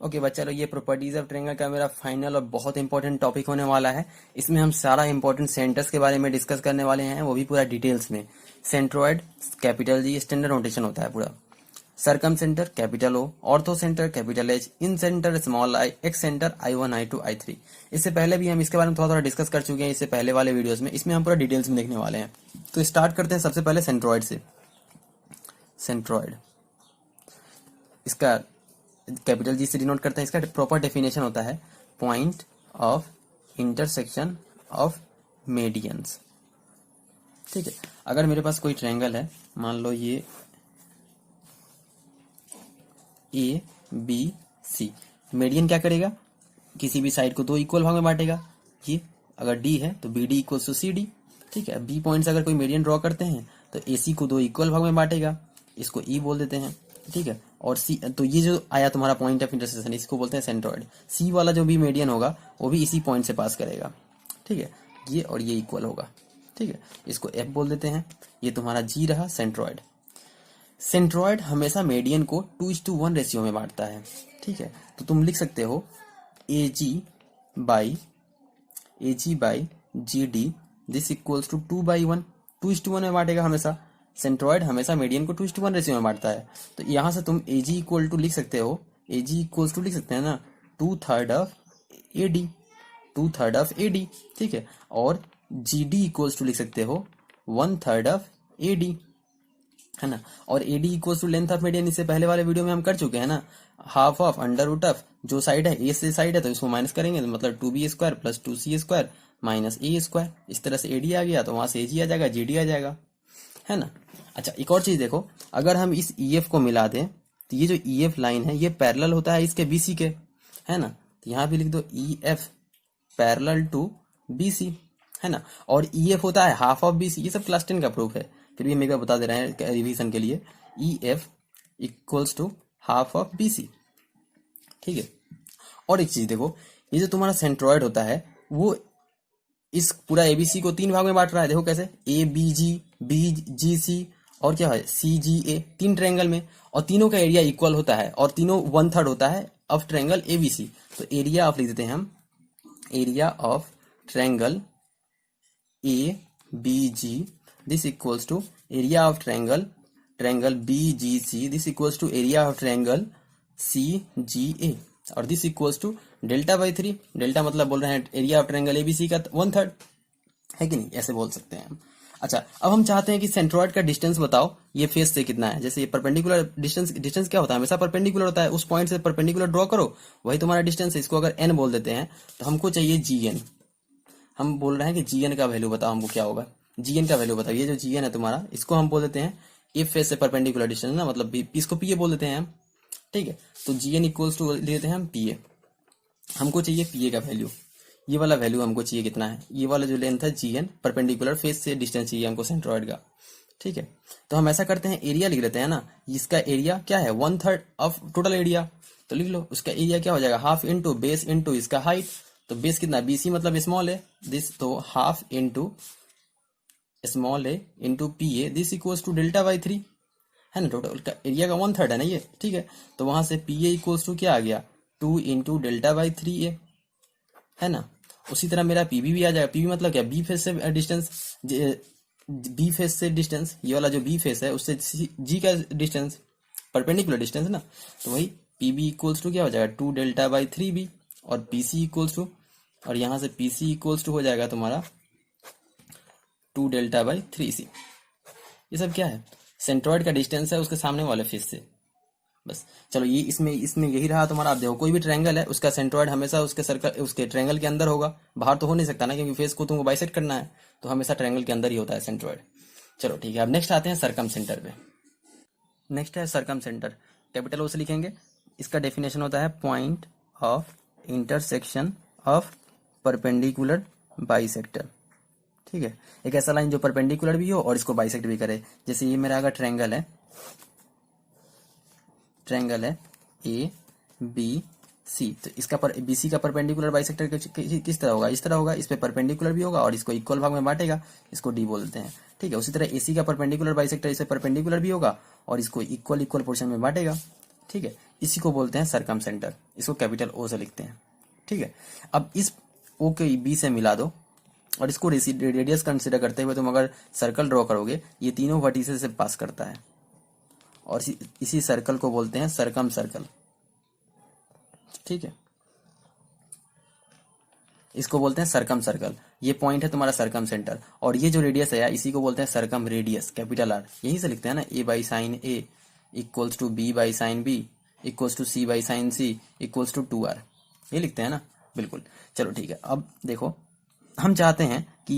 Okay बच्चा लोग, ये प्रॉपर्टीज ऑफ ट्रायंगल का मेरा फाइनल और बहुत इंपॉर्टेंट टॉपिक होने वाला है। इसमें हम सारा इंपॉर्टेंट सेंटर्स के बारे में डिस्कस करने वाले हैं, वो भी पूरा डिटेल्स में। Centroid capital G, standard notation होता है पूरा। Circumcentre capital O, orthocentre capital H, incentre small I, excentre I1 I2 I3। इससे पहले भी हम इसके बारे में थोड़ा थोड़ा डिस्कस कर चुके हैं इससे पहले वाले वीडियोस में। इसमें हम पूरा डिटेल्स में देखने वाले हैं। तो स्टार्ट करते हैं सबसे पहले सेंट्रॉइड से। सेंट्रॉइड, इसका कैपिटल जी से डिनोट करते हैं। इसका प्रॉपर डेफिनेशन होता है point of intersection of medians. ठीक है, अगर मेरे पास कोई ट्रायंगल है, मान लो ये ए बी सी, मीडियन क्या करेगा, किसी भी साइड को दो इक्वल भाग में बांटेगा। ये अगर डी है तो B D equals to C D. ठीक है, बी पॉइंट से अगर कोई मीडियन ड्रॉ करते हैं तो ए सी को दो इक्वल भाग में बांटेगा, इसको ई बोल देते हैं। ठीक है, और सी, तो ये जो आया तुम्हारा पॉइंट ऑफ इंटरसेक्शन, इसको बोलते हैं सेंट्रॉइड। सी वाला जो भी मीडियन होगा वो भी इसी पॉइंट से पास करेगा। ठीक है, ये और ये इक्वल होगा। ठीक है, इसको एफ बोल देते हैं। ये तुम्हारा जी रहा सेंट्रॉइड। सेंट्रॉइड हमेशा मीडियन को 2:1 रेशियो में बांटता है। ठीक है, तो तुम लिख सकते हो A G by G D this equals to 2/1। 2:1 में बांटेगा हमेशा। सेंट्रॉइड हमेशा मीडियन को 2:1 रेशियो में बांटता है। तो यहां से तुम ए जी इक्वल टू लिख सकते हो, ए जी इक्वल्स टू लिख सकते हैं ना 2/3 of A D, 2/3 of A D. ठीक है, और जी डी इक्वल्स टू लिख सकते हो 1/3 ऑफ ए डी, है ना। और A D equals to length of median, इससे पहले वाले वीडियो में हम कर चुके हैं ना। Half of under root of, जो साइड है ए से साइड है तो इसको माइनस करेंगे तो मतलब 2b² plus 2c² minus a²। इस तरह से ए डी आ गया तो वहां से ए जी आ जाएगा, जी डी आ जाएगा, है ना। अच्छा, एक और चीज देखो, अगर हम इस ई एफ को मिला दें तो ये जो ई एफ लाइन है ये पैरेलल होता है इसके बीसी के, है ना। तो यहाँ भी लिख दो E F parallel to BC, है ना। और ई एफ होता है हाफ ऑफ बीसी। ये सब क्लास 10 का प्रूफ है, फिर भी हम एक बार बता दे रहे हैं रिवीजन के लिए। E F equals to half of BC. ठीक है, और एक चीज देखो, ये जो तुम्हारा सेंट्रॉइड होता है वो इस पूरा एबीसी को 3 भाग में बांट रहा है। देखो कैसे, ए बी जी सी और क्या है सी जी ए, 3 ट्रायंगल में, और तीनों का एरिया इक्वल होता है और तीनों 1/3 होता है ऑफ ट्रायंगल एबीसी। तो एरिया ऑफ लिख देते हैं हम, area of triangle A B G this equals to area of triangle B G C this equals to area of triangle C G A, और दिस इक्वल्स टू डेल्टा/3। Delta मतलब बोल रहे हैं एरिया ऑफ ट्रायंगल एबीसी का 1/3, है कि नहीं, ऐसे बोल सकते हैं हम। अच्छा, अब हम चाहते हैं कि सेंट्रॉइड का डिस्टेंस बताओ ये फेस से कितना है। जैसे ये परपेंडिकुलर डिस्टेंस क्या होता है, हमेशा परपेंडिकुलर होता है। उस पॉइंट से परपेंडिकुलर ड्रॉ करो, वही तुम्हारा डिस्टेंस है। इसको अगर एन बोल देते हैं तो हमको चाहिए जी एन। हम बोल रहे हैं कि जी एन का वैल्यू बताओ हमको क्या होगा। जी एन का वैल्यू बताओ। ये जो जी एन है तुम्हारा, इसको हम बोल देते हैं इफ फेस से परपेंडिकुलर डिस्टेंस ना, मतलब इसको पी ए बोल देते हैं हम। ठीक है, तो जी एन इक्वल्स टू ले देते हैं हम पी ए। हमको चाहिए पी ए का वैल्यू, ये वाला वैल्यू हमको चाहिए कितना है, ये वाला जो लेंथ है जी एन, परपेंडिकुलर फेस से डिस्टेंस चाहिए हमको सेंट्रॉइड का। ठीक है, तो हम ऐसा करते हैं, एरिया लिख लेते हैं ना। इसका एरिया क्या है 1/3 ऑफ टोटल एरिया, तो लिख लो उसका एरिया क्या हो जाएगा, हाफ इंटू बेस इंटू इसका हाइट। तो बेस कितना, बीसी मतलब स्मॉल है दिस, तो half into small A into P A this equals to डेल्टा/3, है ना। टोटल का एरिया का 1/3 है ना ये। ठीक है, तो वहां से पी ए इक्वल्स टू क्या आ गया 2 इंटू डेल्टा/3 ए, है ना। उसी तरह मेरा पीबी भी आ जाएगा। पीबी मतलब क्या, बी फेस से डिस्टेंस, बी फेस से डिस्टेंस, ये वाला जो बी फेस है उससे जी का डिस्टेंस, परपेंडिकुलर डिस्टेंस ना। तो वही पीबी इक्वल्स टू क्या हो जाएगा 2 डेल्टा/3 बी, और पीसी इक्वल्स टू, और यहां से पीसी इक्वल्स टू हो जाएगा तुम्हारा 2 डेल्टा/3 सी। ये सब क्या है, सेंट्रॉइड का डिस्टेंस है उसके सामने वाले फेस से। बस चलो, ये इसमें यही रहा तुम्हारा। आप देखो कोई भी ट्रायंगल है उसका सेंट्रॉइड हमेशा उसके सर्कल, उसके ट्रायंगल के अंदर होगा, बाहर तो हो नहीं सकता ना, क्योंकि फेस को तुमको बाइसेक्ट करना है, तो हमेशा ट्रायंगल के अंदर ही होता है सेंट्रॉइड। चलो ठीक है, अब नेक्स्ट आते हैं सरकम सेंटर पे। नेक्स्ट है सरकम सेंटर, कैपिटल ओ से लिखेंगे। इसका डेफिनेशन होता है point of intersection of perpendicular bisector. ठीक है, एक ऐसा लाइन जो परपेंडिकुलर भी हो और इसको बाइसेक्ट भी करे। जैसे ये मेरा अगर ट्रायंगल है ए बी सी, तो इसका बी सी का परपेंडिकुलर बाइसेक्टर किस तरह होगा, इस तरह होगा। इस पे परपेंडिकुलर भी होगा और इसको इक्वल भाग में बांटेगा, इसको डी बोलते हैं। ठीक है, उसी तरह ए सी का परपेंडिकुलर बाइसेक्टर इसे परपेंडिकुलर भी होगा और इसको इक्वल पोर्शन में बांटेगा। ठीक है, इसी को बोलते हैं सरकम सेंटर, इसको कैपिटल ओ से लिखते हैं। ठीक है, अब इस ओ के बी से मिला दो और इसको रेडियस कंसिडर करते हुए तुम अगर सर्कल ड्रॉ करोगे, ये तीनों वर्टिसेस से पास करता है और इसी सर्कल को बोलते हैं सरकम सर्कल। ठीक है, इसको बोलते हैं सरकम सर्कल। ये पॉइंट है तुम्हारा सरकम सेंटर और ये जो रेडियस है इसी को बोलते हैं सरकम रेडियस, कैपिटल आर। यहीं से लिखते हैं ना, A by sine A equals to B by sine B equals to C by sine C equals to 2r, ये लिखते हैं ना, बिल्कुल। चलो ठीक है, अब देखो हम चाहते हैं कि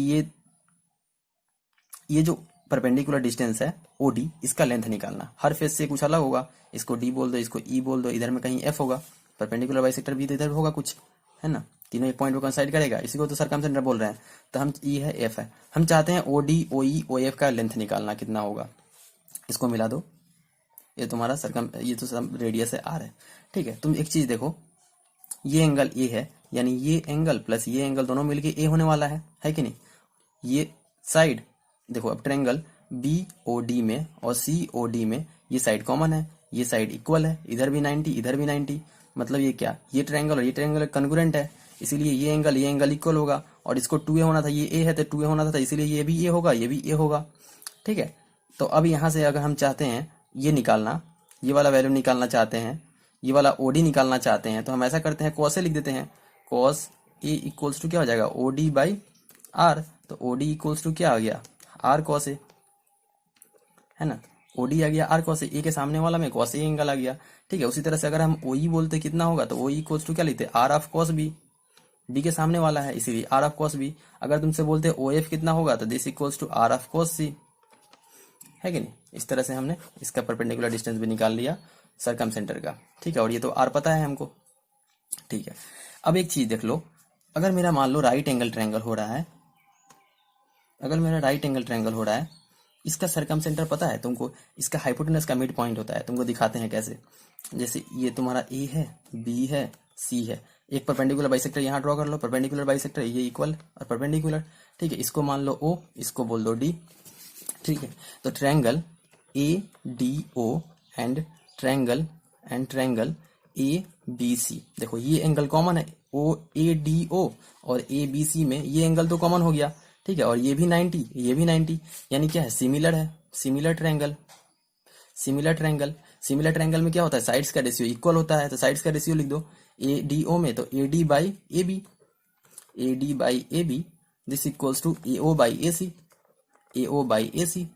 ये जो परपेंडिकुलर डिस्टेंस है ओडी, इसका लेंथ निकालना। हर फेस से कुछ अलग होगा, इसको डी बोल दो, इसको ई बोल दो, इधर में कहीं एफ होगा, परपेंडिकुलर बाइसेक्टर भी तो इधर होगा कुछ, है ना, तीनों एक पॉइंट को कंसाइड करेगा, इसी को तो सरकमसेंटर बोल रहे हैं। तो हम ई है एफ है, हम चाहते हैं ओ डी ओ ई ओ एफ का लेंथ निकालना कितना होगा। इसको मिला दो, ये तुम्हारा ये तो रेडियस है आर है। ठीक है, तुम एक चीज देखो, ये एंगल ए है, यानी ये एंगल प्लस ये एंगल दोनों मिलके ए होने वाला है कि नहीं। ये साइड देखो, अब ट्रायंगल बी ओ डी में और सी ओ डी में ये साइड कॉमन है, ये साइड इक्वल है, इधर भी 90 इधर भी 90, मतलब ये क्या, ये ट्रायंगल और ये ट्रायंगल कॉन्ग्रुएंट है, इसीलिए ये एंगल इक्वल होगा। और इसको 2a होना था, ये a है तो 2a होना था, इसीलिए ये भी a होगा, ये भी a होगा। ठीक है, तो अब यहाँ से अगर हम चाहते हैं ये निकालना, ये वाला वैल्यू निकालना चाहते हैं, ये वाला ओडी निकालना चाहते हैं, तो हम ऐसा करते हैं, कॉस ए लिख देते हैं। कॉस ए इक्वल्स टू क्या हो जाएगा, ओडी बाई आर। तो ओडी इक्वल्स टू क्या आ गया, आर कॉस ए, है ना, ओडी आ गया आर कॉस ए, के सामने वाला में कॉस ए एंगल आ गया। ठीक है, उसी तरह से अगर हम ओई बोलते कितना होगा, तो ओई इक्वल्स टू क्या लिखते, R of cos B, B के सामने वाला है इसीलिए आर ऑफ कॉस बी। अगर तुमसे बोलते ओ एफ कितना होगा, तो this equals to R of cos C, है कि नहीं। इस तरह से हमने इसका परपेंडिकुलर डिस्टेंस भी निकाल लिया सरकम सेंटर का। ठीक है, और ये तो आर पता है हमको। ठीक है, अब एक चीज देख लो, अगर मेरा मान लो राइट एंगल ट्रायंगल हो रहा है, अगर मेरा राइट एंगल ट्रायंगल हो रहा है, इसका सरकम सेंटर पता है तुमको, इसका हाइपोटेनस का मिड पॉइंट होता है। तुमको दिखाते हैं कैसे, जैसे ये तुम्हारा ए है, बी है, सी है, एक परपेंडिकुलर बाइसेक्टर यहाँ ड्रॉ कर लो, परपेंडिकुलर बाइसेक्टर ये इक्वल और परपेंडिकुलर। ठीक है, इसको मान लो ओ, इसको बोल दो डी। ठीक है, तो triangle A D O and triangle A B C, देखो ये एंगल कॉमन है, ओ ए डी ओ और ए बी सी में ये एंगल तो कॉमन हो गया। ठीक है, और ये भी 90 ये भी 90, यानी क्या है, सिमिलर है, सिमिलर ट्रायंगल। सिमिलर ट्रायंगल में क्या होता है, साइड्स का रेशियो इक्वल होता है, तो साइड्स का रेशियो लिख दो ए डी ओ में, तो A D by A B, A D by A B, this equals to A O by A C, A O by A C.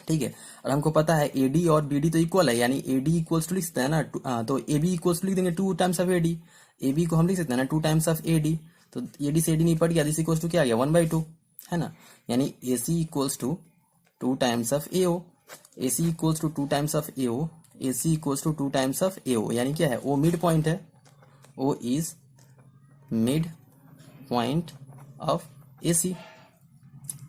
ठीक है, और हमको पता है ए डी और बी डी तो इक्वल है, यानी ए डी इक्वल्स टू लिख सकते हैं ना, तो ए बी इक्वल्स टू लिख देंगे 2 times of A D, A B को हम लिख सकते हैं ना 2 टाइम्स ऑफ ए डी, तो ए डी से ए डी नहीं पड़ गया, दिस इक्वल्स टू क्या आ गया 1/2, है ना, यानी A C equals to 2 times of A O, A C equals to 2 times of A O, A C equals to 2 times of A O, यानी क्या है, ओ मिड पॉइंट है, O is mid point of A C.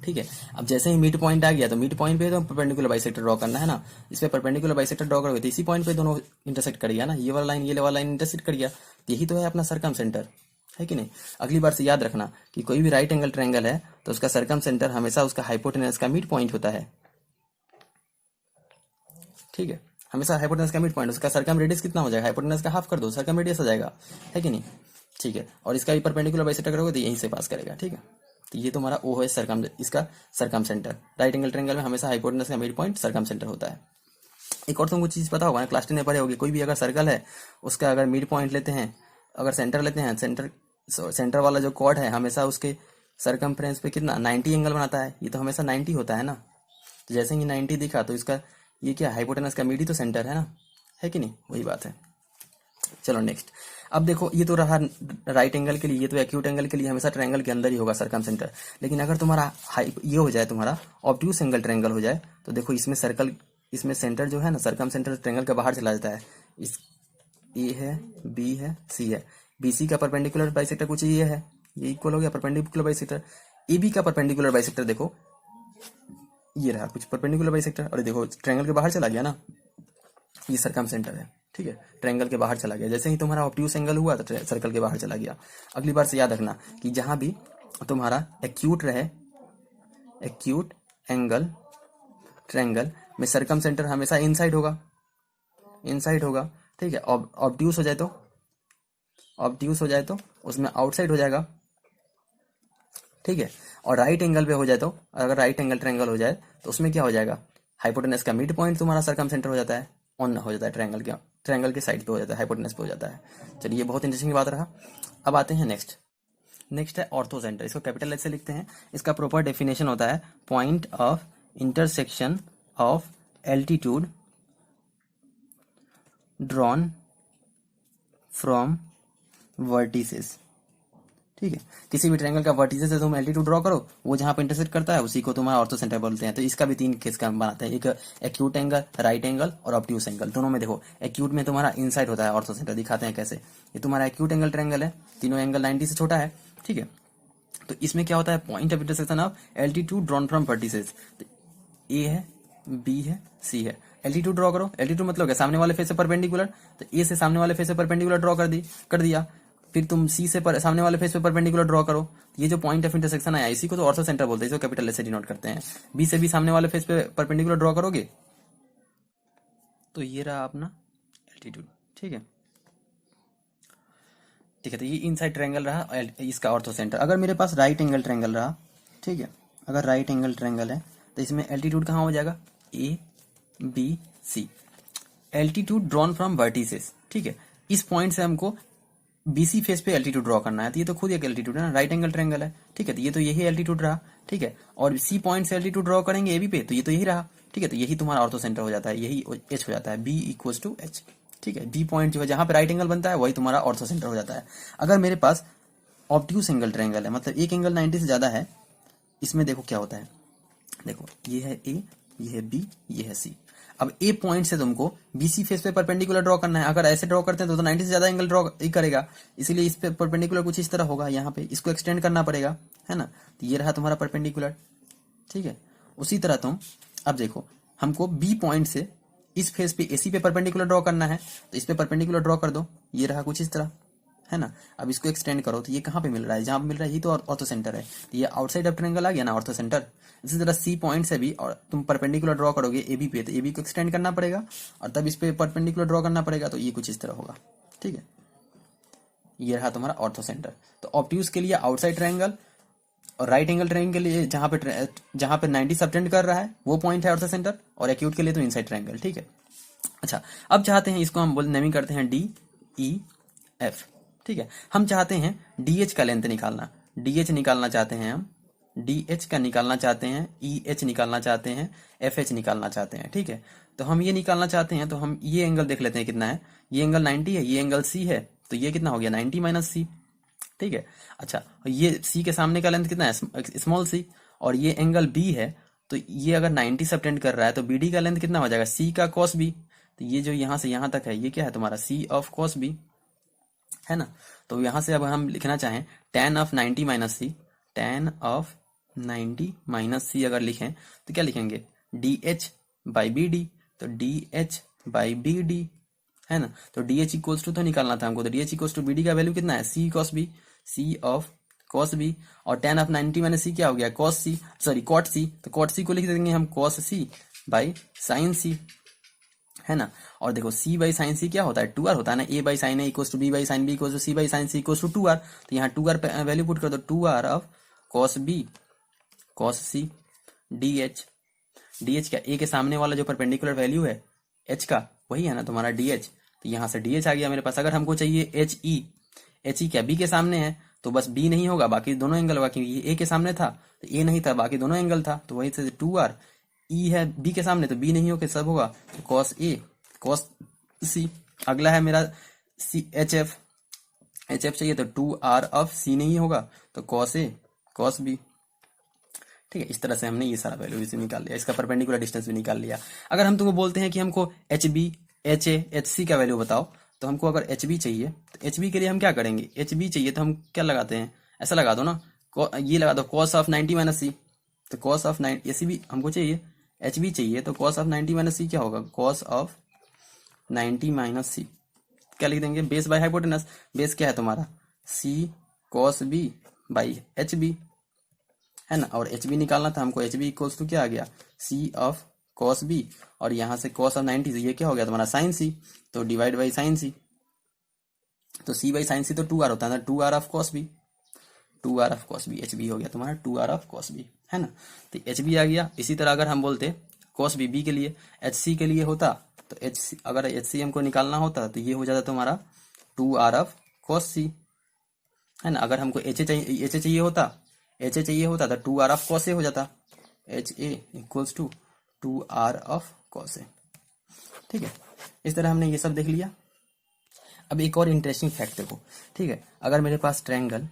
ठीक है, अब जैसे ही mid point आ गया, तो मिड पॉइंट पे तो परपेंडिकुलर बाइसेक्टर ड्रॉ करना है ना, इस पे परपेंडिकुलर बाइसेक्टर ड्रॉ करोगे तो इसी पॉइंट पे दोनों इंटरसेक्ट कर गया ना, ये वाला लाइन इंटरसेक्ट कर गया, तो यही तो है अपना सरकम सेंटर, है कि नहीं। अगली बार से याद रखना कि कोई भी राइट एंगल ट्रायंगल है तो उसका सरकम सेंटर हमेशा उसका हाइपोटेनस का मिड पॉइंट होता है। ठीक है, हमेशा हाइपोटेनस का मिड पॉइंट, उसका सरकम रेडियस कितना हो जाएगा, हाइपोटेनस का हाफ कर दो, सरकम रेडियस हो जाएगा, है कि नहीं। ठीक है, और इसका भी परपेंडिकुलर बाइसेक्टर करोगे तो यहीं से पास करेगा। ठीक है, तो ये तुम्हारा ओ है इसका सरकम सेंटर। राइट एंगल ट्रायंगल में हमेशा हाइपोटेनस का मिड पॉइंट सरकम सेंटर होता है। एक और तुमको चीज पता होगा ना, क्लास 10 में पढ़े होगी, कोई भी अगर सर्कल है उसका अगर मिड पॉइंट लेते हैं, अगर सेंटर लेते हैं, सेंटर वाला जो कॉर्ड है हमेशा उसके सरकमफ्रेंस पे कितना 90 एंगल बनाता है, ये तो हमेशा 90 होता है ना। तो जैसे ही 90 दिखा तो इसका ये क्या, हाइपोटेनस का मिड ही तो सेंटर है ना, है कि नहीं, वही बात है। चलो नेक्स्ट, अब देखो ये तो रहा राइट एंगल के लिए, ये तो एक्यूट एंगल के लिए हमेशा ट्रायंगल के अंदर ही होगा सरकम सेंटर। लेकिन अगर तुम्हारा ये हो जाए, तुम्हारा ऑब्ट्यूस एंगल ट्रायंगल हो जाए, तो देखो इसमें सेंटर जो है ना, सरकम सेंटर ट्रायंगल के बाहर चला जाता है। इस ए है, बी है, सी है, बी सी का परपेंडिकुलर बाइसेक्टर कुछ ये है, ये इक्वल हो गया परपेंडिकुलर बाइसेक्टर। ए बी का परपेंडिकुलर बाइसेक्टर देखो ये रहा कुछ परपेंडिकुलर बाइसेक्टर, और देखो ट्रायंगल के बाहर चला गया ना, ये सरकम सेंटर है। ठीक है, ट्रायंगल के बाहर चला गया, जैसे ही तुम्हारा ऑब्ट्यूस एंगल हुआ तो सर्कल के बाहर चला गया। अगली बार से याद रखना कि जहां भी तुम्हारा एक्यूट रहे, एक्यूट एंगल ट्रायंगल में सरकम सेंटर हमेशा इनसाइड होगा, ठीक है। ऑब्ट्यूस हो जाए तो उसमें आउटसाइड हो जाएगा, ठीक है। और राइट एंगल पे हो जाए तो, अगर राइट एंगल ट्रायंगल हो जाए तो उसमें क्या हो जाएगा, हाइपोटेनस का मिड पॉइंट तुम्हारा सरकम सेंटर हो जाता है, ऑन हो जाता है ट्रायंगल के साइड पे हो जाता है, हाइपोटेनस पे हो जाता है। चलिए ये बहुत इंटरेस्टिंग बात रहा। अब आते हैं नेक्स्ट है ऑर्थो सेंटर। इसको कैपिटल एच से लिखते हैं। इसका प्रॉपर डेफिनेशन होता है point of intersection of altitude drawn from vertices, ठीक है। किसी भी ट्रायंगल का वर्टिसेस से तुम एल्टीट्यूड ड्रॉ करो, वो जहां पर इंटरसेक्ट करता है उसी को तुम्हारा ऑर्थो सेंटर बोलते हैं। तो इसका भी 3 केस का बनाते हैं, एक एक्यूट एंगल, राइट एंगल और ऑब्ट्यूस एंगल। दोनों में देखो एक्यूट में तुम्हारा इनसाइड होता है ऑर्थो सेंटर, दिखाते हैं कैसे। ये तुम्हारा एक्यूट एंगल ट्रायंगल है, तीनों एंगल 90 से छोटा है, ठीक है। तो इसमें क्या होता है, point of intersection of altitude drawn from vertices. तो ए है, बी है, सी है। एल्टीट्यूड ड्रॉ करो, एल्टीट्यूड मतलब क्या, सामने वाले फेस से परपेंडिकुलर। तो ए से सामने वाले फेस से परपेंडिकुलर ड्रॉ कर दिया। फिर तुम सी से सामने वाले फेस पे परपेंडिकुलर ड्रॉ करो। ये जो पॉइंट ऑफ इंटरसेक्शन आया इसी को तो ऑर्थो सेंटर बोलते हैं, इसको कैपिटल एस से डिनोट करते हैं। बी से भी सामने वाले फेस पे परपेंडिकुलर ड्रॉ करोगे तो ये रहा अपना एल्टीट्यूड, ठीक है। ठीक है, तो ये इनसाइड ट्रायंगल रहा इसका ऑर्थो सेंटर। अगर मेरे पास राइट एंगल ट्रायंगल रहा, ठीक है, अगर राइट एंगल ट्रायंगल है तो इसमें एल्टीट्यूड कहाँ हो जाएगा, A B C. Altitude drawn from vertices, ठीक है। इस पॉइंट से हमको बीसी फेस पे एल्टीट्यूड ड्रॉ करना है, तो ये तो खुद एक एल्टीट्यूड है ना, राइट एंगल ट्रायंगल है, ठीक है। तो ये तो यही एल्टीट्यूड रहा, ठीक है। और सी पॉइंट से एल्टीट्यूड ड्रॉ करेंगे एबी पे, तो ये तो यही रहा, ठीक है। तो यही तुम्हारा ऑर्थो सेंटर हो जाता है, यही एच हो जाता है, बी इक्वल्स टू एच, ठीक है। बी पॉइंट जो है जहां पे राइट एंगल बनता है वही तुम्हारा ऑर्थो सेंटर हो जाता है। अगर मेरे पास ऑब्ट्यूस एंगल ट्रायंगल है, मतलब एक एंगल 90 से ज्यादा है, इसमें देखो क्या होता है, देखो ये है ए, ये है बी, ये है सी। अब ए पॉइंट से तुमको बीसी फेस पे परपेंडिकुलर ड्रॉ करना है। अगर ऐसे ड्रॉ करते हैं तो 90 से ज्यादा एंगल ड्रॉ ही करेगा, इसीलिए इस पे परपेंडिकुलर कुछ इस तरह होगा, यहाँ पे इसको एक्सटेंड करना पड़ेगा, है ना। तो ये रहा तुम्हारा परपेंडिकुलर, ठीक है। उसी तरह तुम अब देखो, हमको बी पॉइंट से इस फेस पे एसी पे परपेंडिकुलर ड्रॉ करना है, तो इस पे परपेंडिकुलर ड्रॉ कर दो, ये रहा कुछ इस तरह, है ना। अब इसको एक्सटेंड करो तो ये कहाँ पे मिल रहा है, जहां पे मिल रहा है ये तो ऑर्थो सेंटर है, तो ये आउटसाइड ऑफ ट्रायंगल आ गया ना ऑर्थो सेंटर। इसी तरह सी पॉइंट से भी और तुम परपेंडिकुलर ड्रॉ करोगे एबी पे, तो एबी को एक्सटेंड करना पड़ेगा और तब इस पे परपेंडिकुलर ड्रॉ करना पड़ेगा, तो ये कुछ इस तरह होगा, ठीक है। ये रहा तुम्हारा ऑर्थो सेंटर। तो ऑब्ट्यूस के लिए आउटसाइड ट्रायंगल और राइट एंगल ट्रायंगल के लिए जहां पे 90 सबटेंड कर रहा है वो पॉइंट है ऑर्थो सेंटर, और एक्यूट के लिए तो इनसाइड ट्रायंगल, ठीक है। अच्छा, अब चाहते हैं इसको हम नेमिंग करते हैं डी ई एफ, ठीक है। हम चाहते हैं डीएच का लेंथ निकालना, डीएच निकालना चाहते हैं हम, डीएच का निकालना चाहते हैं, ई एच निकालना चाहते हैं, एफ एच निकालना चाहते हैं, ठीक है। तो हम ये निकालना चाहते हैं तो हम ये एंगल देख लेते हैं कितना है। ये एंगल 90 है, ये एंगल सी है, तो ये कितना हो गया 90 माइनस सी, ठीक है। अच्छा, ये सी के सामने का लेंथ कितना है, स्मॉल सी, और ये एंगल बी है, तो ये अगर 90 सबटेंड कर रहा है तो बीडी का लेंथ कितना हो जाएगा, सी का कॉस बी। तो ये जो यहां से यहां तक है ये क्या है तुम्हारा सी ऑफ कॉस बी, है ना। तो यहां से अब हम लिखना चाहें tan of 90 minus C, tan of 90 minus C अगर लिखें तो क्या लिखेंगे, D H by B D. तो D H by B D, है ना। तो डी एच इक्वल्स टू तो निकालना था हमको, तो D H equals to B D का वैल्यू कितना है, C cos B, C of cos B. और tan ऑफ 90 माइनस सी क्या हो गया, cos C, sorry cot C. तो कॉट सी को लिख देंगे हम cos C by sine C, है ना। और देखो सी बाई साइन सी क्या होता है, 2r होता है ना, a by sine A equals to B by sine B equals to C by sine C equals to 2r। तो यहाँ 2r पे वैल्यू पुट कर दो, 2r of cos B cos C D H. D H क्या, a के सामने वाला जो परपेंडिकुलर वैल्यू है h का वही है ना तुम्हारा डी एच। तो यहाँ से डी एच आ गया मेरे पास। अगर हमको चाहिए एच ई क्या b के सामने है तो बस b नहीं होगा, बाकी दोनों एंगल होगा, क्योंकि ये a के सामने था तो a नहीं था, बाकी दोनों एंगल था, तो वही से 2r। ई है b के सामने तो b नहीं होगा, सब होगा, तो कॉस ए कॉस सी। अगला है मेरा सी एच एफ चाहिए तो 2r ऑफ सी नहीं होगा, तो कॉस ए कॉस बी, ठीक है। इस तरह से हमने ये सारा वैल्यू इसे निकाल लिया, इसका परपेंडिकुलर डिस्टेंस भी निकाल लिया। अगर हम तुमको बोलते हैं कि हमको H B H A H C का वैल्यू बताओ, तो हमको अगर एच बी चाहिए तो एच बी के लिए हम क्या करेंगे, एच बी चाहिए तो हम क्या लगाते हैं, ऐसा लगा दो ना, ये लगा दो कॉस ऑफ 90 माइनस सी। तो कॉस ऑफ 90 एच बी हमको चाहिए, एच बी चाहिए तो कॉस ऑफ 90 माइनस सी क्या होगा, कॉस ऑफ 90 माइनस सी, क्या लिख देंगे, बेस बाय हाइपोटेनस। बेस क्या है तुम्हारा, C cos B by H B, है ना। और एच बी निकालना था हमको, एच बी इक्वल्स टू क्या आ गया, सी ऑफ कॉस बी, और यहाँ से कॉस ऑफ 90, तो ये क्या हो गया तुम्हारा साइन सी, तो डिवाइड बाई साइन सी, तो सी बाई साइन सी तो 2r होता है ना, 2r of cos B, 2r of cos B, H B हो गया तुम्हारा 2r ऑफ कॉस बी, है ना। तो एच बी आ गया। इसी तरह अगर हम बोलते कॉस बी बी के लिए, एच सी के लिए होता, तो एच सी, अगर एच सी हमको निकालना होता तो ये हो जाता तुम्हारा 2r ऑफ कॉस सी, है ना। अगर हमको एच ए चाहिए होता, एच ए चाहिए होता तो 2r ऑफ कॉस ए हो जाता, H A equals to 2r of cos A, ठीक है। इस तरह हमने ये सब देख लिया। अब एक और इंटरेस्टिंग फैक्ट देखो, ठीक है। अगर मेरे पास ट्रायंगल,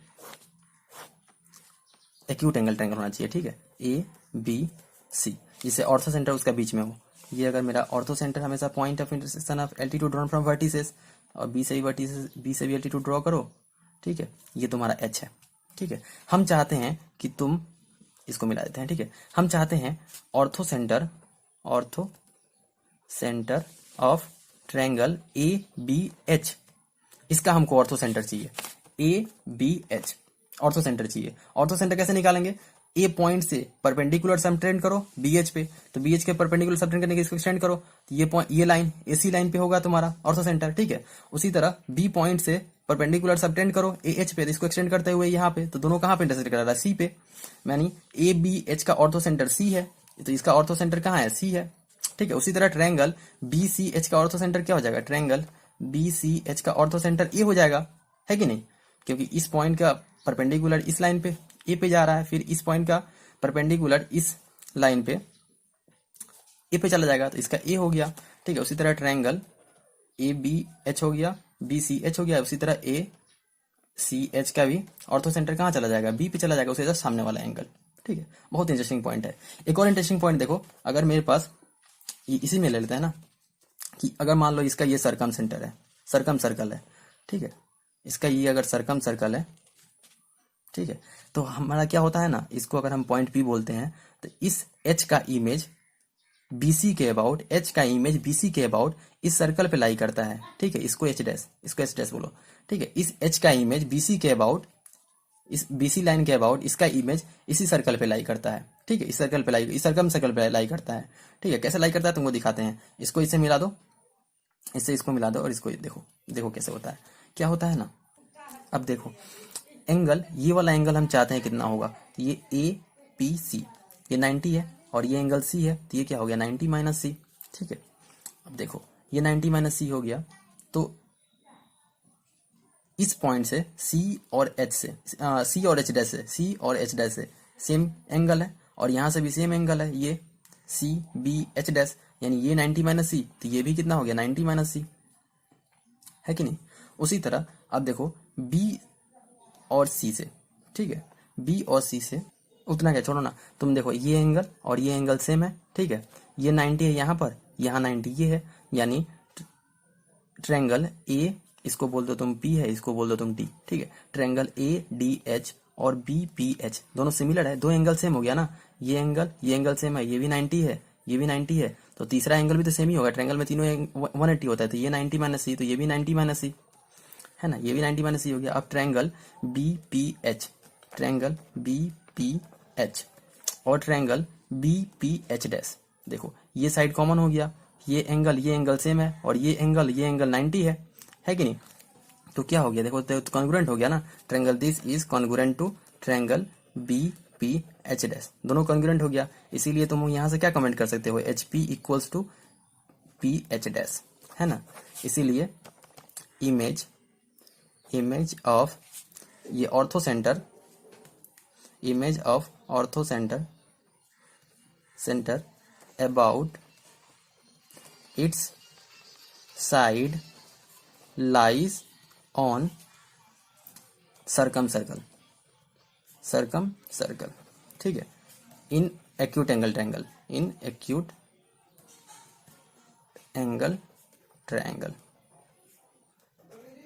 एक्यूट एंगल ट्रायंगल होना चाहिए, ठीक है, ए बी सी, जिसे ऑर्थो सेंटर उसका बीच में हो। ये अगर मेरा ऑर्थो सेंटर हमेशा point of intersection of altitude drawn from vertices, और बी से भी वर्टिसेस, बी से भी एल्टीट्यूड ड्रॉ करो, ठीक है, ये तुम्हारा एच है, ठीक है। हम चाहते हैं कि तुम इसको मिला देते हैं, ठीक है। हम चाहते हैं orthocentre of triangle A B H, इसका हमको ऑर्थो सेंटर चाहिए, A B H orthocentre चाहिए। ऑर्थो सेंटर कैसे निकालेंगे, ए पॉइंट से परपेंडिकुलर सबटेंड करो बी एच पे, तो बी एच के परपेंडिकुलर सबटेंड करने के इसको एक्सटेंड करो, तो ये पॉइंट, ये लाइन एसी लाइन पे होगा तुम्हारा ऑर्थो सेंटर, ठीक है। उसी तरह बी पॉइंट से परपेंडिकुलर सबटेंड करो ए एच पे, तो इसको एक्सटेंड करते हुए यहाँ पे, तो दोनों कहाँ पे इंटरसेक्ट कर रहा है, सी पे, यानी ए बी एच का ऑर्थो सेंटर सी है, तो इसका ऑर्थो सेंटर कहाँ है, सी है, ठीक है। उसी तरह ट्रायंगल बी सी एच का ऑर्थो सेंटर क्या हो जाएगा, ट्रायंगल बी सी एच का ऑर्थो सेंटर ए हो जाएगा, है कि नहीं, क्योंकि इस पॉइंट का परपेंडिकुलर इस लाइन पे ए पे जा रहा है, फिर इस पॉइंट का परपेंडिकुलर इस लाइन पे ए पे चला जाएगा, तो इसका ए हो गया, ठीक है। उसी तरह ट्रायंगल ए बी एच हो गया, बी सी एच हो गया, उसी तरह ए सी एच का भी ऑर्थो सेंटर कहाँ चला जाएगा, बी पे चला जाएगा, उससे जस्ट सामने वाला एंगल, ठीक है। बहुत इंटरेस्टिंग पॉइंट है। एक और इंटरेस्टिंग पॉइंट देखो, अगर मेरे पास इसी में ले लेते हैं ना, कि अगर मान लो इसका ये सरकम सेंटर है, सरकम सर्कल है, ठीक है, इसका ये अगर सरकम सर्कल है, ठीक है, तो हमारा क्या होता है ना, इसको अगर हम पॉइंट पी बोलते हैं, तो इस एच का इमेज बीसी के अबाउट, एच का इमेज बीसी के अबाउट इस सर्कल पे लाई करता है, ठीक है। इसको एच डैश बोलो, ठीक है। इस एच का इमेज बीसी के अबाउट, इस बीसी लाइन के अबाउट इसका इमेज इसी सर्कल पे लाई करता है, ठीक है। इस सर्कल पे लाई, इस सर्कम सर्कल पे लाई करता है, ठीक है। कैसे लाई करता है तुमको दिखाते हैं, इसको इससे मिला दो, इससे इसको मिला दो, और इसको देखो, देखो कैसे होता है, क्या होता है ना। अब देखो एंगल, ये वाला एंगल हम चाहते हैं कितना होगा, तो ये ए पी सी, ये 90 है, और ये एंगल सी है, तो ये क्या हो गया 90 माइनस सी, ठीक है। अब देखो ये 90 माइनस सी हो गया, तो इस पॉइंट से सी और एच से, सी और एच डैश से, सी और एच डैश से सेम एंगल है, और यहाँ से भी सेम एंगल है, ये सी बी एच डैश, यानी ये 90 माइनस सी, तो ये भी कितना हो गया 90 माइनस सी, है कि नहीं। उसी तरह अब देखो बी और सी से, ठीक है, बी और सी से उतना क्या, छोड़ो ना, तुम देखो ये एंगल और ये एंगल सेम है, ठीक है। ये 90 है यहाँ पर, यहाँ 90 ये है, यानी ट्रायंगल ए, इसको बोल दो तुम पी है, इसको बोल दो तुम टी, ठीक है। ट्रायंगल ए डी एच और बी पी एच दोनों सिमिलर है, दो एंगल सेम हो गया ना, ये एंगल सेम है, ये भी 90 है, ये भी 90 है, तो तीसरा एंगल भी तो सेम ही होगा, ट्रायंगल में तीनों 180 होता है, तो ये 90 माइनस सी, तो ये भी 90 माइनस सी, है ना, ये भी 90 माइनस सी हो गया। अब triangle B P H, triangle B P H और triangle B P H dash, देखो ये साइड कॉमन हो गया, ये एंगल सेम है, और ये एंगल 90 है कि नहीं, तो क्या हो गया देखो, तो कॉन्ग्रुएंट हो गया ना, triangle this is congruent to triangle B P H dash, दोनों कॉन्ग्रुएंट हो गया। इसीलिए तुम यहाँ से क्या कमेंट कर सकते हो, H P equals to P H dash, है ना। इसीलिए इमेज ऑफ ये orthocentre, image of orthocentre about its side lies on circumcircle, ठीक है, in acute angle triangle, in acute angle triangle,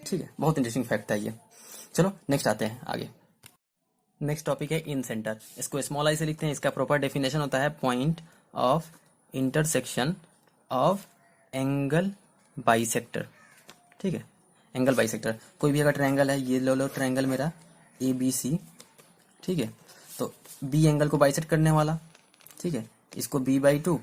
ठीक है। बहुत इंटरेस्टिंग फैक्ट था ये। चलो नेक्स्ट आते हैं आगे। नेक्स्ट टॉपिक है इन सेंटर, इसको स्मॉल आई से लिखते हैं, इसका प्रॉपर डेफिनेशन होता है point of intersection of angle bisector, ठीक है। एंगल बाइसेक्टर, कोई भी अगर ट्रायंगल है, ये लो ट्रायंगल मेरा ए बी सी, ठीक है, तो बी एंगल को बाइसेक्ट करने वाला, ठीक है, इसको b/2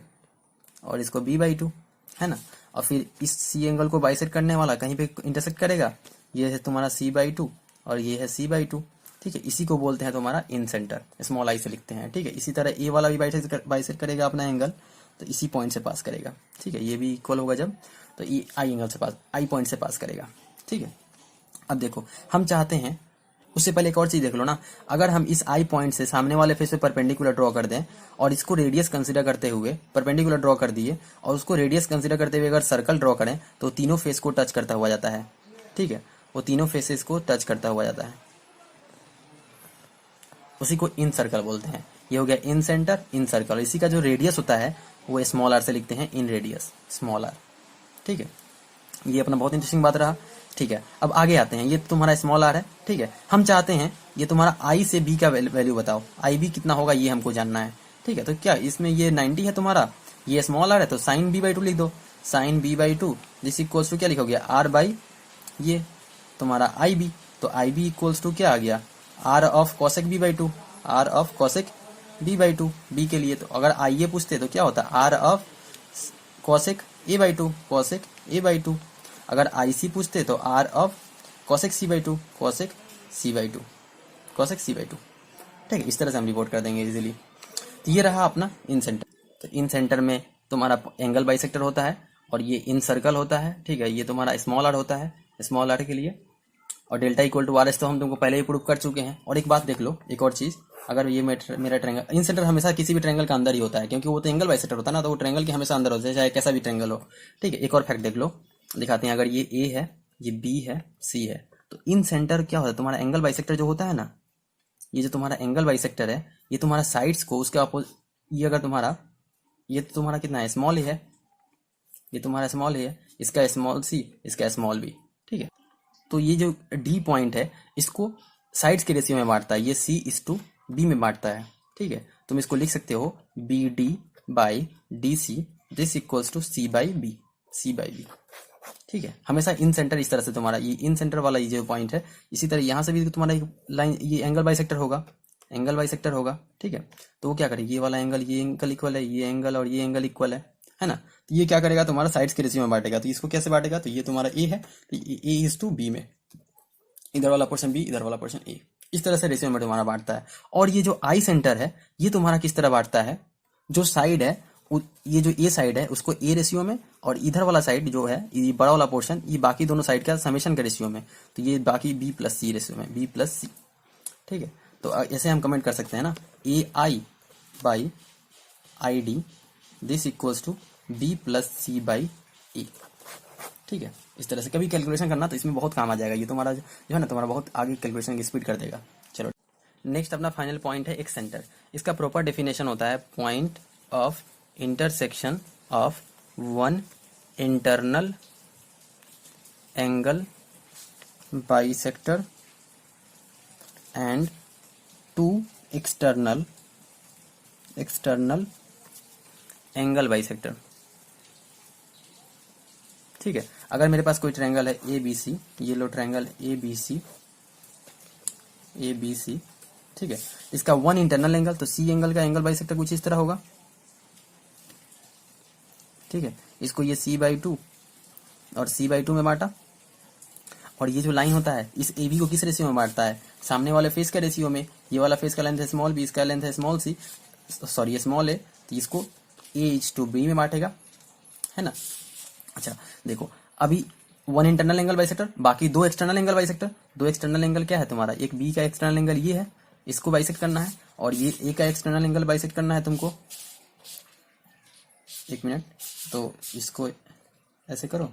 और इसको b/2, है ना। और फिर इस सी एंगल को बाइसेक्ट करने वाला कहीं पे इंटरसेक्ट करेगा, ये है तुम्हारा c/2 और ये है c/2, ठीक है। इसी को बोलते हैं तुम्हारा इन सेंटर, स्मॉल आई से लिखते हैं, ठीक है। इसी तरह ए वाला भी बाइसेक्ट करेगा अपना एंगल, तो इसी पॉइंट से पास करेगा, ठीक है। ये भी इक्वल होगा जब, तो ये आई एंगल से पास, आई पॉइंट से पास करेगा, ठीक है। अब देखो हम चाहते हैं, उससे पहले एक और चीज देख लो ना, अगर हम इस आई पॉइंट से सामने वाले फेस पे परपेंडिकुलर ड्रॉ कर दें और इसको रेडियस कंसीडर करते हुए परपेंडिकुलर ड्रॉ कर दिए और उसको रेडियस कंसीडर करते हुए अगर सर्कल ड्रॉ करें तो तीनों फेस को टच करता हुआ जाता है, ठीक है। वो तीनों फेसेस को टच करता हुआ जाता है, उसी को इन सर्कल बोलते हैं। ये हो गया इन सेंटर, इन सर्कल। इसी का जो रेडियस होता है वो स्मॉल आर से लिखते हैं, इन रेडियस, स्मॉल आर, ठीक है। ये अपना बहुत इंटरेस्टिंग बात रहा, ठीक है। अब आगे आते हैं, ये तुम्हारा स्मॉल आर है, ठीक है। हम चाहते हैं ये तुम्हारा आई से बी का वैल्यू बताओ, आई बी कितना होगा ये हमको जानना है, ठीक है। तो क्या इसमें ये 90 है तुम्हारा, ये स्मॉल आर है, तो साइन b/2 लिख दो। Sign b/2 this equals to क्या लिखोगे, आर बाई ये तुम्हारा आई बी। तो आई बी इक्वल्स टू क्या आ गया, R of cosec b/2, R of cosec b/2 B के लिए। तो अगर आई ए पूछते तो क्या होता, are of cosec a/2, cosec a/2। अगर आई सी पूछते तो R of cosec c/2, cosec c/2, cosec c/2, ठीक है। इस तरह से हम रिपोर्ट कर देंगे इजीली। तो ये रहा अपना इन सेंटर। तो इन सेंटर में तुम्हारा एंगल बाइसेक्टर होता है और ये इन सर्कल होता है, ठीक है। ये तुम्हारा स्मॉल आर होता है, स्मॉल आर के लिए। और delta equal to R S तो हम तुमको पहले ही प्रूव कर चुके हैं। और एक बात देख लो, एक और चीज, अगर ये मेरा ट्रायंगल, इन सेंटर हमेशा किसी भी ट्रायंगल का अंदर ही होता है, क्योंकि वो तो एंगल बाइसेक्टर होता है ना, तो वो ट्रायंगल के हमेशा अंदर होता है, चाहे कैसा भी ट्रायंगल हो, ठीक है। एक और फैक्ट देख लो, दिखाते हैं। अगर ये ए है, ये बी है, सी है, तो इन सेंटर क्या होता है, तुम्हारा एंगल बाइसेक्टर जो होता है ना, ये जो तुम्हारा एंगल बाइसेक्टर है, ये तुम्हारा साइड्स को उसके अपोजिट, ये अगर तुम्हारा, ये तो तुम्हारा कितना है, स्मॉल ही है, ये तुम्हारा स्मॉल ही है, इसका स्मॉल सी, इसका स्मॉल बी, ठीक है। तो ये जो डी पॉइंट है इसको साइड्स के रेशियो में बांटता है, ये सी इस टू बी में बांटता है, ठीक है। तुम इसको लिख सकते हो B D by D C, this equals to C by B, C by B, ठीक है। हमेशा इन सेंटर इस तरह से तुम्हारा, ये इन सेंटर वाला ये जो पॉइंट है, इसी तरह यहाँ से भी तुम्हारा एक लाइन, ये एंगल बाइसेक्टर होगा, एंगल बाइसेक्टर होगा, ठीक है। तो वो क्या करेगा, ये वाला एंगल, ये एंगल इक्वल है, ये एंगल और ये एंगल इक्वल है ना। तो ये क्या करेगा, तुम्हारा साइड्स के रेशियो में बांटेगा। तो इसको कैसे बांटेगा, तो ये तुम्हारा ए है, तो ए इज टू बी में, इधर वाला पोर्शन बी, इधर वाला पोर्शन ए, इस तरह से रेशियो में तुम्हारा बांटता है। और ये जो आई सेंटर है ये तुम्हारा किस तरह बांटता है, जो साइड है, ये जो ए साइड है उसको ए रेशियो में, और इधर वाला साइड जो है, ये बड़ा वाला पोर्शन, ये बाकी दोनों साइड का समेशन के रेशियो में, तो ये बाकी बी प्लस सी रेशियो में, बी प्लस सी, ठीक है। तो ऐसे हम कमेंट कर सकते हैं ना, A I by I D this equals to B plus C by A, ठीक है। इस तरह से कभी कैलकुलेशन करना तो इसमें बहुत काम आ जाएगा, ये तुम्हारा जो है ना, तुम्हारा बहुत आगे कैलकुलेशन की स्पीड कर देगा। चलो नेक्स्ट अपना फाइनल पॉइंट है एक सेंटर। इसका प्रॉपर डेफिनेशन होता है point of intersection of one internal angle bisector and two external angle bisector, ठीक है। अगर मेरे पास कोई ट्रायंगल है ए बी सी, ये लो ट्रायंगल ए बी सी, ठीक है। इसका वन इंटरनल एंगल, तो सी एंगल का एंगल बाइसेक्टर कुछ इस तरह होगा, ठीक है। इसको ये c/2 और c/2 में बांटा, और ये जो लाइन होता है इस ए बी को किस रेशियो में बांटता है, सामने वाले फेस का रेशियो में। ये वाला फेस का लेंथ है स्मॉल बी, इसका लेंथ है स्मॉल सी, सॉरी ये स्मॉल है, तो इसको a/b में बांटेगा, है ना। अच्छा देखो, अभी वन इंटरनल एंगल बाइसेक्टर, बाकी दो एक्सटर्नल एंगल बाइसेक्टर। दो एक्सटर्नल एंगल क्या है तुम्हारा, एक बी का एक्सटर्नल एंगल ये है, इसको बाइसेक्ट करना है, और ये ए का एक्सटर्नल एंगल बाइसेक्ट करना है तुमको। एक मिनट, तो इसको ऐसे करो,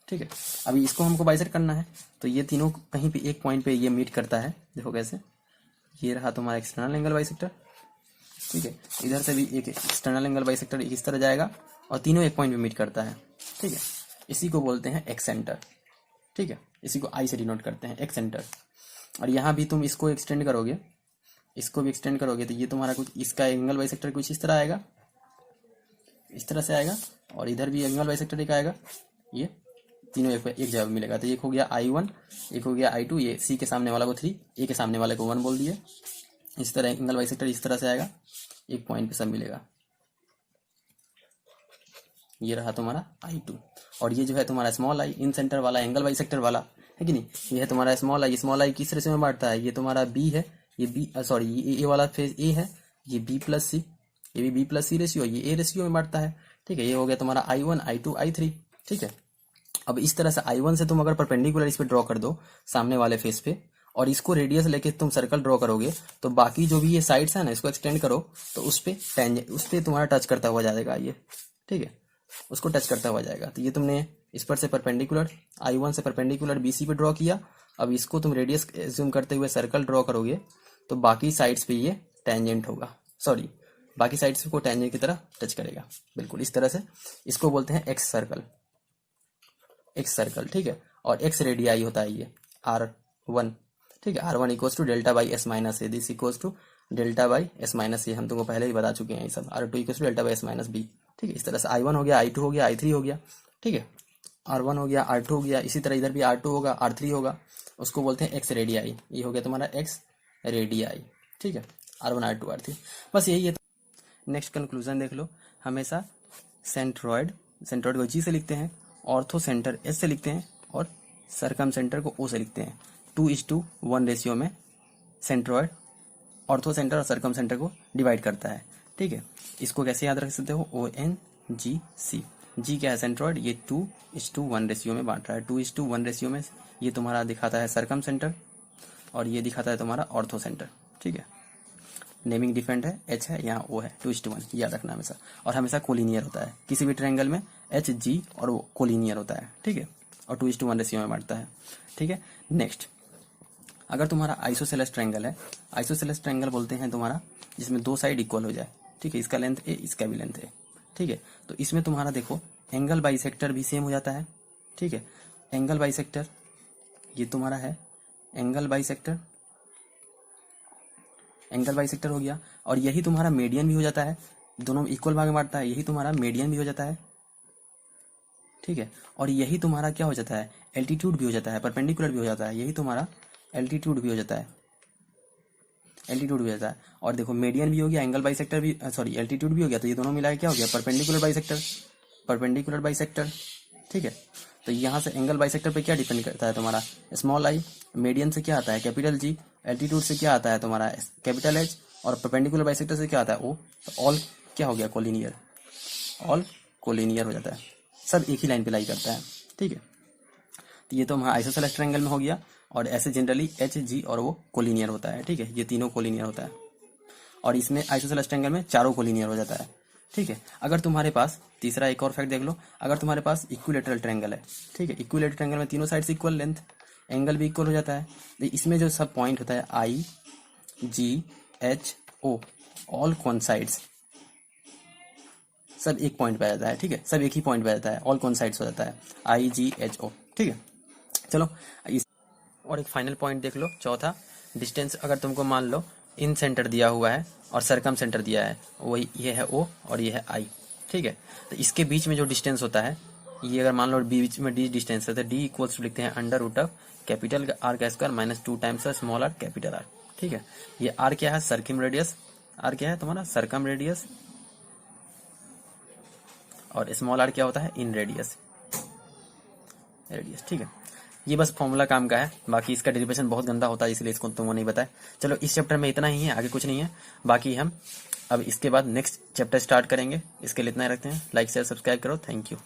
ठीक है। अभी इसको हमको बाइसेक्ट करना है, तो ये तीनों कहीं पे एक पॉइंट पे ये मीट करता है, देखो कैसे, ये रहा तुम्हारा एक्सटर्नल एंगल बाइसेक्टर, ठीक है। इधर से भी एक एक्सटर्नल एंगल बाइसेक्टर इस तरह जाएगा, और तीनों एक पॉइंट पे मीट करता है, ठीक है। इसी को बोलते हैं एक्स सेंटर, ठीक है। इसी को आई से डिनोट करते हैं, एक्स सेंटर। और यहाँ भी तुम इसको एक्सटेंड करोगे, इसको भी एक्सटेंड करोगे, तो ये तुम्हारा कुछ, इसका एंगल बाइसेक्टर कुछ इस तरह आएगा, इस तरह से आएगा, और इधर भी एंगल बाइसेक्टर एक आएगा, ये तीनों एक जगह मिलेगा। तो एक हो गया I1, एक हो गया I2, ये सी के सामने वाला को 3, ए के सामने वाले को 1 बोल दिए। इस तरह एंगल बाइसेक्टर इस तरह से आएगा, एक पॉइंट पे सब मिलेगा। ये रहा तुम्हारा I2। और ये जो है तुम्हारा स्मॉल आई इन सेंटर वाला एंगल बाई सेक्टर वाला है कि नहीं, ये है तुम्हारा स्मॉल आई किस रेशियो में बांटता है, ये तुम्हारा बी है, ये बी सॉरी ये वाला फेज ए है, ये बी प्लस सी, ये भी बी प्लस सी रेशियो, ये ए रेशियो में बांटता है। ठीक है, ये हो गया तुम्हारा I1 I2 I3। ठीक है, अब इस तरह से I1 से तुम अगर परपेंडिकुलर इस पे ड्रॉ कर दो सामने वाले फेस पे, और इसको रेडियस लेके तुम सर्कल ड्रॉ करोगे, तो बाकी जो भी ये साइड्स है ना इसको एक्सटेंड करो, तो उस पे तुम्हारा टच करता हुआ जाएगा ये। ठीक है, उसको टच करता हुआ जाएगा। तो ये तुमने इस पर से परपेंडिकुलर I1 से परपेंडिकुलर BC पे ड्रॉ किया। अब इसको तुम रेडियस एज्यूम करते हुए सर्कल ड्रॉ करोगे, तो बाकी साइड्स पे ये टेंजेंट होगा, सॉरी बाकी साइड्स को टेंजेंट की तरह टच करेगा, बिल्कुल इस तरह से। इसको बोलते हैं एक्स सर्कल, एक्स सर्कल। ठीक है, और एक्स रेडियाई होता है ये R1। ठीक है, R1 equals to delta by S minus A, this equals to delta by S minus A, हम तुमको पहले ही बता चुके हैं ये सब। R2 equals to delta by S minus B. ठीक है, इस तरह से I1 हो गया, I2 हो गया, I3 हो गया। ठीक है, R1 हो गया, R2 हो गया, इसी तरह इधर भी R2 होगा, R3 होगा, उसको बोलते हैं एक्स रेडियाई। ये हो गया तुम्हारा एक्स रेडियाई। ठीक है, R1 R2 R3, बस यही है। नेक्स्ट कंक्लूजन देख लो, हमेशा सेंट्रॉयड को जी से लिखते हैं, ऑर्थो सेंटर एस से लिखते हैं, और सरकम सेंटर को ओ से लिखते हैं। 2:1 रेशियो में सेंट्रॉयड ऑर्थो सेंटर और सरकम सेंटर को डिवाइड करता है। ठीक है, इसको कैसे याद रख सकते हो, ONGC। जी क्या है, सेंट्रॉयड, ये 2:1 रेशियो में बांट रहा है। 2:1 रेशियो में ये तुम्हारा दिखाता है सरकम सेंटर, और ये दिखाता है तुम्हारा ऑर्थो सेंटर। ठीक है, नेमिंग डिफरेंट है, H है, यहाँ O है, 2:1 याद रखना हमेशा। और हमेशा कोलिनियर होता है, किसी भी ट्रायंगल में H G और वो कोलिनियर होता है। ठीक है, और 2:1 रेशियो में बांटता है। ठीक है, नेक्स्ट, अगर तुम्हारा आइसोसेलेस ट्रायंगल है, आइसोसेलेस ट्रायंगल बोलते हैं तुम्हारा जिसमें दो साइड इक्वल हो जाए। ठीक है, इसका लेंथ ए, इसका भी लेंथ ए। ठीक है, तो इसमें तुम्हारा देखो एंगल बाइसेक्टर भी सेम हो जाता है। ठीक है, एंगल बाइसेक्टर ये तुम्हारा है एंगल बाइसेक्टर, एंगल बाइसेक्टर हो गया, और यही तुम्हारा मीडियन भी हो जाता है, दोनों इक्वल भाग में बांटता है, यही तुम्हारा मीडियन भी हो जाता है। ठीक है, और यही तुम्हारा क्या हो जाता है, एल्टीट्यूड भी हो जाता है, परपेंडिकुलर भी हो जाता है, यही तुम्हारा एल्टीट्यूड भी हो जाता है, एल्टीट्यूड भी हो जाता है। और देखो मीडियन भी हो गया, एंगल बाइसेक्टर भी, सॉरी एल्टीट्यूड भी हो गया, तो ये दोनों मिला के क्या हो गया, परपेंडिकुलर बाइसेक्टर, परपेंडिकुलर बाइसेक्टर। ठीक है, तो यहाँ से एंगल बाइसेक्टर पे क्या डिपेंड करता है तुम्हारा, स्मॉल आई, मीडियन से क्या आता है कैपिटल जी, एल्टीट्यूड से क्या आता है तुम्हारा कैपिटल एच, और परपेंडिकुलर बाइसेक्टर से क्या आता है ओ। तो ऑल क्या हो गया, कोलिनियर, ऑल कोलिनियर हो जाता है, सब एक ही लाइन पे लाई करता है। ठीक है, तो ये तो हमारा आइसोसेलेस ट्रायंगल में हो गया, और ऐसे जनरली एच जी और वो कोलिनियर होता है। ठीक है, ये तीनों कोलिनियर होता है, और इसमें आइसोसेलेस ट्रायंगल में चारों कोलिनियर हो जाता है। ठीक है, अगर तुम्हारे पास तीसरा एक और फैक्ट देख लो, अगर तुम्हारे पास इक्विलेटरल ट्रायंगल है, ठीक है, इक्विलेटरल ट्रायंगल में तीनों साइड्स इक्वल लेंथ, एंगल भी इक्वल हो जाता है, तो इसमें जो सब पॉइंट होता है I G H O, all coincide, सब एक पॉइंट पे आ जाता है। ठीक है, सब एक ही पॉइंट पे आ जाता है, ऑल कॉन साइड्स हो जाता है IGHO। ठीक है, चलो और एक फाइनल पॉइंट देख लो, चौथा, डिस्टेंस अगर तुमको मान लो इन सेंटर दिया हुआ है और सरकम सेंटर दिया है, वही ये है O और ये है I। ठीक है, तो इसके बीच में जो डिस्टेंस होता है, ये अगर मान लो बीच में D डिस्टेंस है, तो D इक्वल्स लिखते हैं under root of capital R का square minus 2 times small r capital R। ठीक है, ये R क्या है, सर्किम रेडियस, R क्या है तुम्हारा सरकम रेडियस, और स्मॉल r क्या होता है, इन रेडियस, रेडियस। ठीक है, ये बस फॉर्मूला काम का है, बाकी इसका डेरिवेशन बहुत गंदा होता है, इसलिए इसको तुमको नहीं बताया। चलो इस चैप्टर में इतना ही है, आगे कुछ नहीं है। बाकी हम अब इसके बाद नेक्स्ट चैप्टर स्टार्ट करेंगे, इसके लिए इतना ही रखते हैं। लाइक शेयर सब्सक्राइब करो, थैंक यू।